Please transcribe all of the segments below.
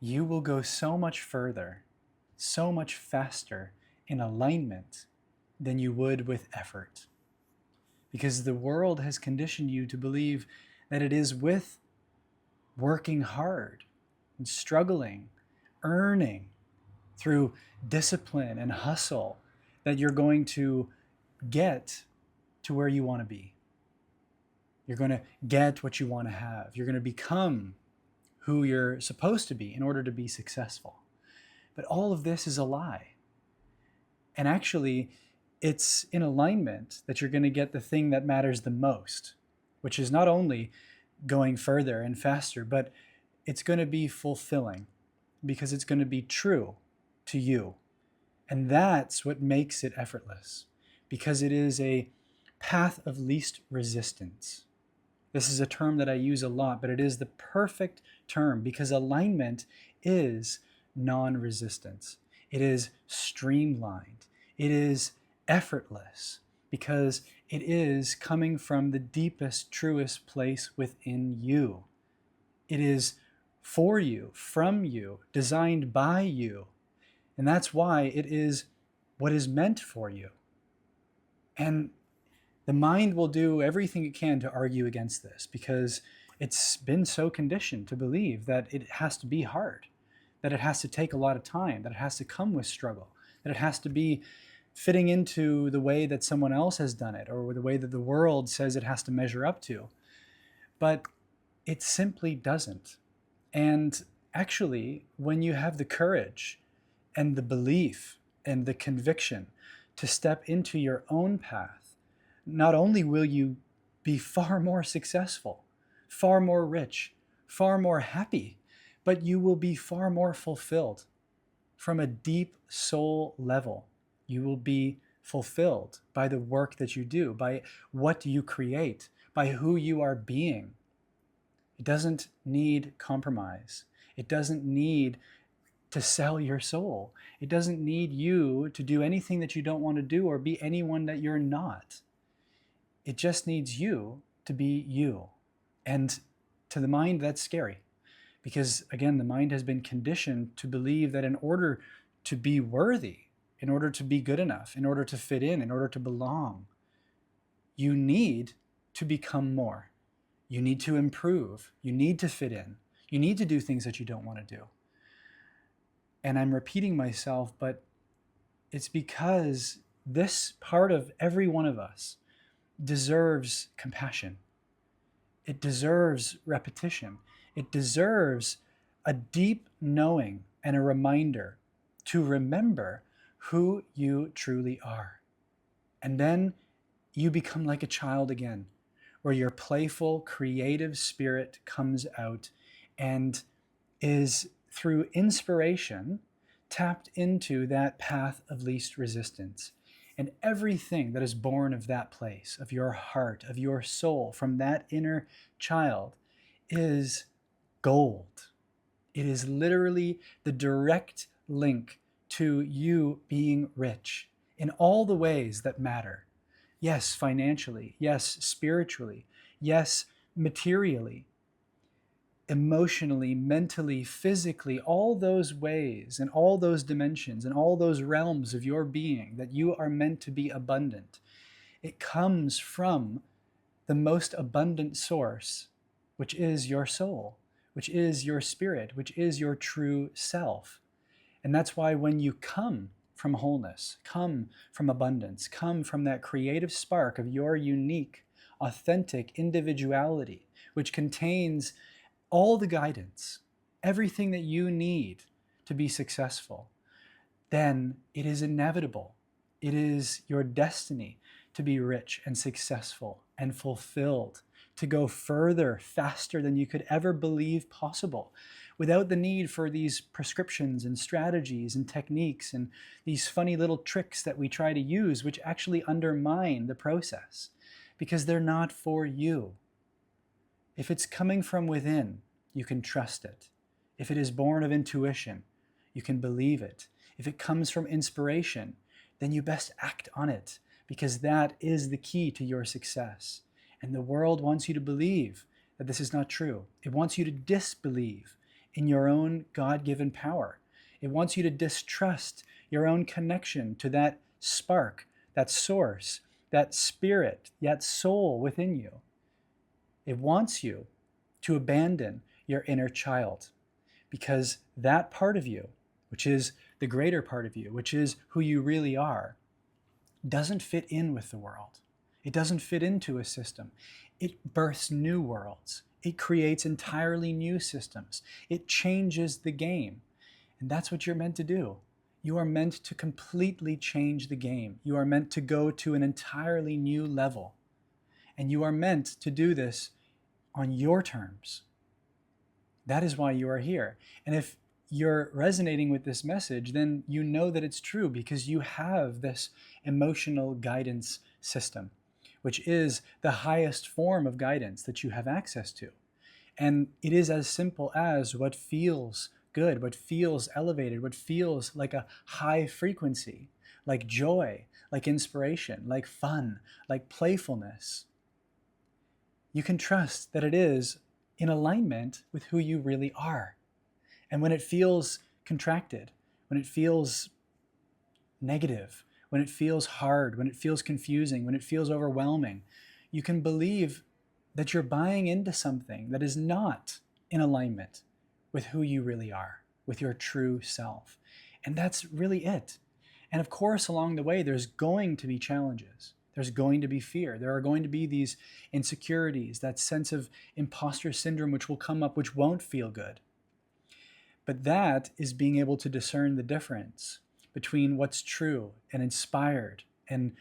you will go so much further, so much faster in alignment than you would with effort. Because the world has conditioned you to believe that it is with working hard and struggling, earning through discipline and hustle that you're going to get to where you want to be. You're going to get what you want to have. You're going to become who you're supposed to be in order to be successful. But all of this is a lie. And actually, it's in alignment that you're going to get the thing that matters the most, which is not only going further and faster, but it's going to be fulfilling because it's going to be true to you. And that's what makes it effortless, because it is a path of least resistance. This is a term that I use a lot, but it is the perfect term because alignment is non-resistance. It is streamlined. It is effortless because it is coming from the deepest, truest place within you. It is for you, from you, designed by you. And that's why it is what is meant for you. And the mind will do everything it can to argue against this because it's been so conditioned to believe that it has to be hard, that it has to take a lot of time, that it has to come with struggle, that it has to be fitting into the way that someone else has done it or the way that the world says it has to measure up to. But it simply doesn't. And actually, when you have the courage and the belief and the conviction to step into your own path, not only will you be far more successful, far more rich, far more happy, but you will be far more fulfilled. From a deep soul level, you will be fulfilled by the work that you do, by what you create, by who you are being. It doesn't need compromise. It doesn't need to sell your soul. It doesn't need you to do anything that you don't want to do or be anyone that you're not. It just needs you to be you. And to the mind, that's scary. Because again, the mind has been conditioned to believe that in order to be worthy, in order to be good enough, in order to fit in order to belong, you need to become more. You need to improve. You need to fit in. You need to do things that you don't want to do. And I'm repeating myself, but it's because this part of every one of us deserves compassion. It deserves repetition. It deserves a deep knowing and a reminder to remember who you truly are. And then you become like a child again, where your playful, creative spirit comes out and is, through inspiration, tapped into that path of least resistance. And everything that is born of that place, of your heart, of your soul, from that inner child, is gold. It is literally the direct link to you being rich in all the ways that matter. Yes, financially. Yes, spiritually. Yes, materially. Emotionally, mentally, physically, all those ways and all those dimensions and all those realms of your being that you are meant to be abundant. It comes from the most abundant source, which is your soul, which is your spirit, which is your true self. And that's why when you come from wholeness, come from abundance, come from that creative spark of your unique, authentic individuality, which contains all the guidance, everything that you need to be successful, then it is inevitable. It is your destiny to be rich and successful and fulfilled, to go further, faster than you could ever believe possible, without the need for these prescriptions and strategies and techniques and these funny little tricks that we try to use, which actually undermine the process because they're not for you. If it's coming from within, you can trust it. If it is born of intuition, you can believe it. If it comes from inspiration, then you best act on it because that is the key to your success. And the world wants you to believe that this is not true. It wants you to disbelieve. in your own God-given power. It wants you to distrust your own connection to that spark, that source, that spirit, that soul within you. It wants you to abandon your inner child, because that part of you, which is the greater part of you, which is who you really are, doesn't fit in with the world. It doesn't fit into a system. It births new worlds. It creates entirely new systems. It changes the game. And that's what you're meant to do. You are meant to completely change the game. You are meant to go to an entirely new level. And you are meant to do this on your terms. That is why you are here. And if you're resonating with this message, then you know that it's true, because you have this emotional guidance system, which is the highest form of guidance that you have access to. And it is as simple as what feels good, what feels elevated, what feels like a high frequency, like joy, like inspiration, like fun, like playfulness. You can trust that it is in alignment with who you really are. And when it feels contracted, when it feels negative, when it feels hard, when it feels confusing, when it feels overwhelming, you can believe that you're buying into something that is not in alignment with who you really are, with your true self. And that's really it. And of course, along the way, there's going to be challenges. There's going to be fear. There are going to be these insecurities, that sense of imposter syndrome, which will come up, which won't feel good. But that is being able to discern the difference between what's true and inspired and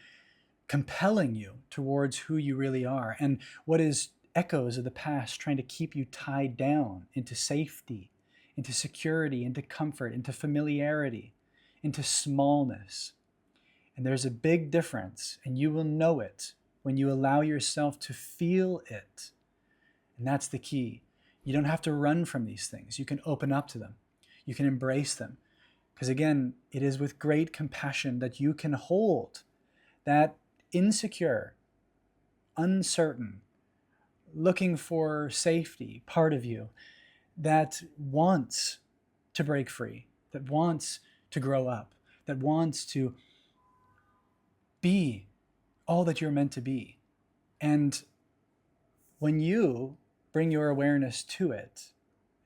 compelling you towards who you really are, and what is echoes of the past trying to keep you tied down into safety, into security, into comfort, into familiarity, into smallness. And there's a big difference, and you will know it when you allow yourself to feel it. And that's the key. You don't have to run from these things. You can open up to them. You can embrace them. Because again, it is with great compassion that you can hold that insecure, uncertain, looking for safety part of you that wants to break free, that wants to grow up, that wants to be all that you're meant to be. And when you bring your awareness to it,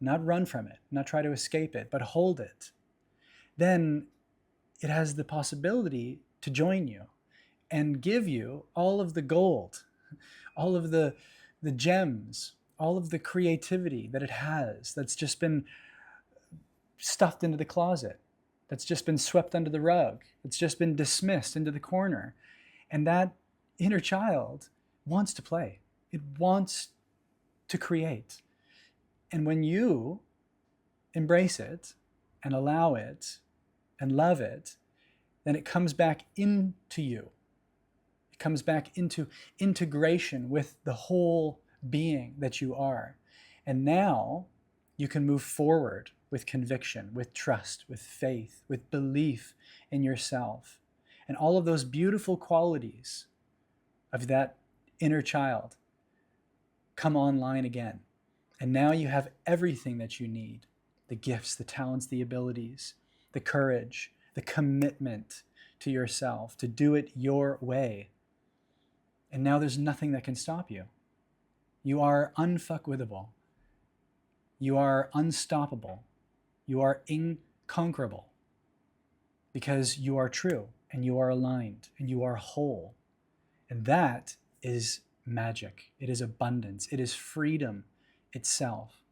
not run from it, not try to escape it, but hold it, then it has the possibility to join you and give you all of the gold, all of the gems, all of the creativity that it has, that's just been stuffed into the closet, that's just been swept under the rug, that's just been dismissed into the corner. And that inner child wants to play. It wants to create. And when you embrace it and allow it and love it, then it comes back into you. It comes back into integration with the whole being that you are. And now you can move forward with conviction, with trust, with faith, with belief in yourself. And all of those beautiful qualities of that inner child come online again. And now you have everything that you need: the gifts, the talents, the abilities, the courage, the commitment to yourself to do it your way. And now there's nothing that can stop you. You are unfuckwithable. You are unstoppable. You are inconquerable, because you are true and you are aligned and you are whole. And that is magic. It is abundance. It is freedom itself.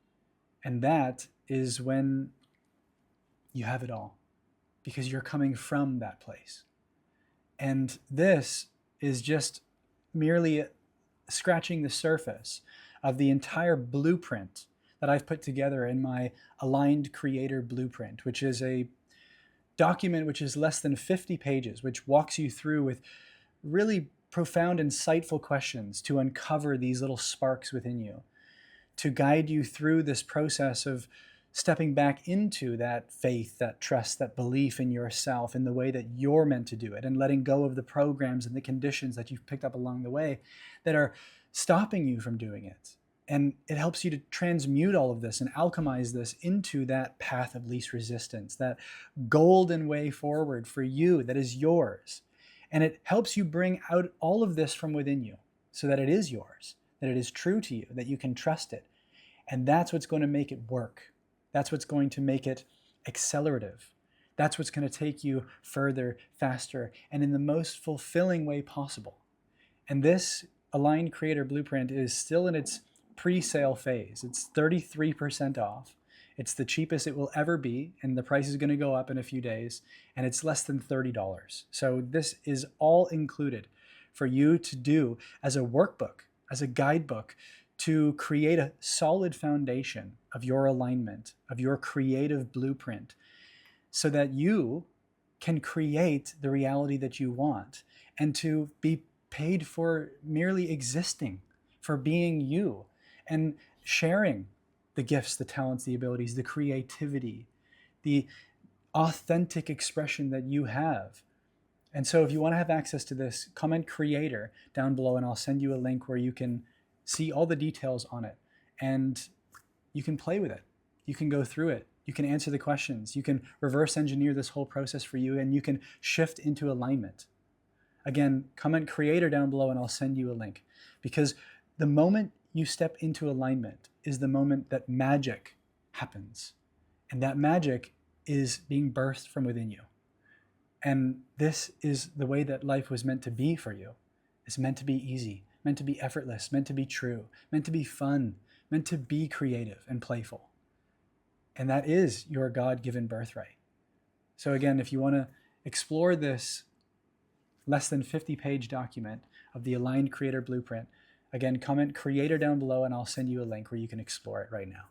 And that is when you have it all, because you're coming from that place. And this is just merely scratching the surface of the entire blueprint that I've put together in my Aligned Creator Blueprint, which is a document which is less than 50 pages, which walks you through with really profound, insightful questions to uncover these little sparks within you, to guide you through this process of stepping back into that faith, that trust, that belief in yourself in the way that you're meant to do it, and letting go of the programs and the conditions that you've picked up along the way that are stopping you from doing it. And it helps you to transmute all of this and alchemize this into that path of least resistance, that golden way forward for you that is yours. And it helps you bring out all of this from within you so that it is yours, that it is true to you, that you can trust it. And that's what's going to make it work. That's what's going to make it accelerative. That's what's going to take you further, faster, and in the most fulfilling way possible. And this Aligned Creator Blueprint is still in its pre-sale phase. It's 33% off. It's the cheapest it will ever be, and the price is going to go up in a few days, and it's less than $30. So this is all included for you to do as a workbook, as a guidebook, to create a solid foundation of your alignment, of your creative blueprint, so that you can create the reality that you want and to be paid for merely existing, for being you, and sharing the gifts, the talents, the abilities, the creativity, the authentic expression that you have. And so if you want to have access to this, comment creator down below and I'll send you a link where you can see all the details on it. And you can play with it. You can go through it. You can answer the questions. You can reverse engineer this whole process for you, and you can shift into alignment. Again, comment creator down below and I'll send you a link. Because the moment you step into alignment is the moment that magic happens. And that magic is being birthed from within you. And this is the way that life was meant to be for you. It's meant to be easy, meant to be effortless, meant to be true, meant to be fun, meant to be creative and playful. And that is your God-given birthright. So again, if you want to explore this less than 50-page document of the Aligned Creator Blueprint, again, comment creator down below and I'll send you a link where you can explore it right now.